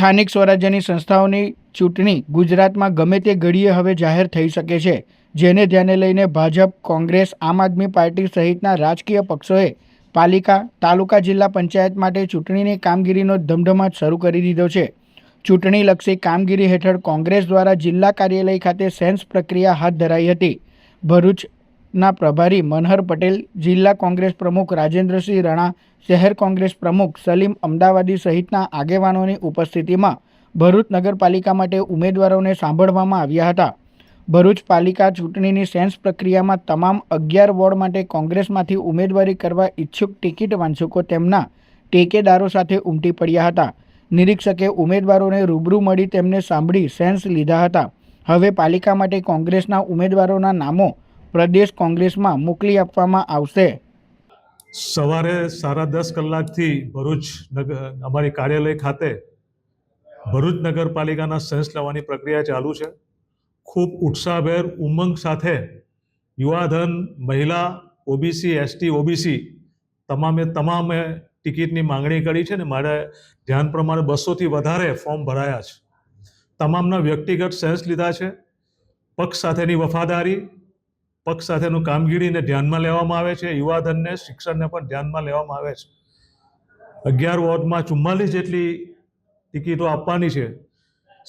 સ્થાનિક સ્વરાજ્યની સંસ્થાઓની ચૂંટણી ગુજરાતમાં ગમે તે ઘડીએ હવે જાહેર થઈ શકે છે, જેને ધ્યાને લઈને ભાજપ, કોંગ્રેસ, આમ આદમી પાર્ટી સહિતના રાજકીય પક્ષોએ પાલિકા, તાલુકા, જિલ્લા પંચાયત માટે ચૂંટણીની કામગીરીનો ધમધમાટ શરૂ કરી દીધો છે. ચૂંટણીલક્ષી કામગીરી હેઠળ કોંગ્રેસ દ્વારા જિલ્લા કાર્યાલય ખાતે સેન્સ પ્રક્રિયા હાથ ધરાઈ હતી. ભરૂચના પ્રભારી મનહર પટેલ, જિલ્લા કોંગ્રેસ પ્રમુખ રાજેન્દ્રસિંહ રાણા, શહેર કોંગ્રેસ પ્રમુખ સલીમ અમદાવાદી સહિતના આગેવાનોની ઉપસ્થિતિમાં ભરૂચ નગરપાલિકા માટે ઉમેદવારોને સાંભળવામાં આવ્યા હતા. ભરૂચ પાલિકા ચૂંટણીની સેન્સ પ્રક્રિયામાં તમામ 11 વોર્ડ માટે કોંગ્રેસમાંથી ઉમેદવારી કરવા ઈચ્છુક ટિકિટ વાંચકો તેમના ટેકેદારો સાથે ઉમટી પડ્યા હતા. નિરીક્ષકે ઉમેદવારોને રૂબરૂ મળી તેમને સાંભળી સેન્સ લીધા હતા. હવે પાલિકા માટે કોંગ્રેસના ઉમેદવારોના નામો પ્રદેશ કોંગ્રેસમાં મોકલી આપવામાં આવશે. સવારે 10:30 કલાકથી ભરૂચ અમારી કાર્યાલય ખાતે ભરૂચ નગરપાલિકાના સેન્સ લેવાની પ્રક્રિયા ચાલુ છે. ખૂબ ઉત્સાહભેર ઉમંગ સાથે યુવાધન, મહિલા, ઓબીસી, એસટી, ઓબીસી તમામે ટિકિટની માંગણી કરી છે ને મારે ધ્યાન પ્રમાણે 200થી વધારે ફોર્મ ભરાયા છે. તમામના વ્યક્તિગત સેન્સ લીધા છે. પક્ષ સાથેની વફાદારી, પક્ષ સાથેનું કામગીરીને ધ્યાનમાં લેવામાં આવે છે. યુવાધનને, શિક્ષણને પણ ધ્યાનમાં લેવામાં આવે છે. 11 વોર્ડમાં 44 જેટલી ટિકિટો આપવાની છે.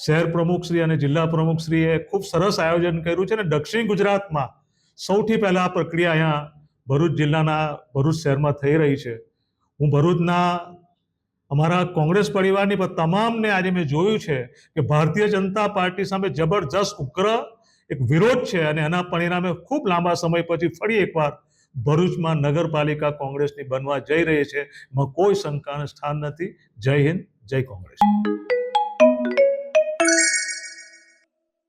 શહેર પ્રમુખશ્રી અને જિલ્લા પ્રમુખશ્રીએ ખૂબ સરસ આયોજન કર્યું છે અને દક્ષિણ ગુજરાતમાં સૌથી પહેલા આ પ્રક્રિયા અહીંયા ભરૂચ જિલ્લાના ભરૂચ શહેરમાં થઈ રહી છે. હું ભરૂચના અમારા કોંગ્રેસ પરિવારની પણ તમામને આજે મેં જોયું છે કે ભારતીય જનતા પાર્ટી સામે જબરજસ્ત ઉગ્ર એક વિરોધ છે અને એના પરિણામે ખૂબ લાંબા સમય પછી ફરી એકવાર ભરૂચમાં નગરપાલિકા કોંગ્રેસની બનવા જઈ રહી છે. એમાં કોઈ શંકાને સ્થાન નથી. જય હિન્દ, જય કોંગ્રેસ.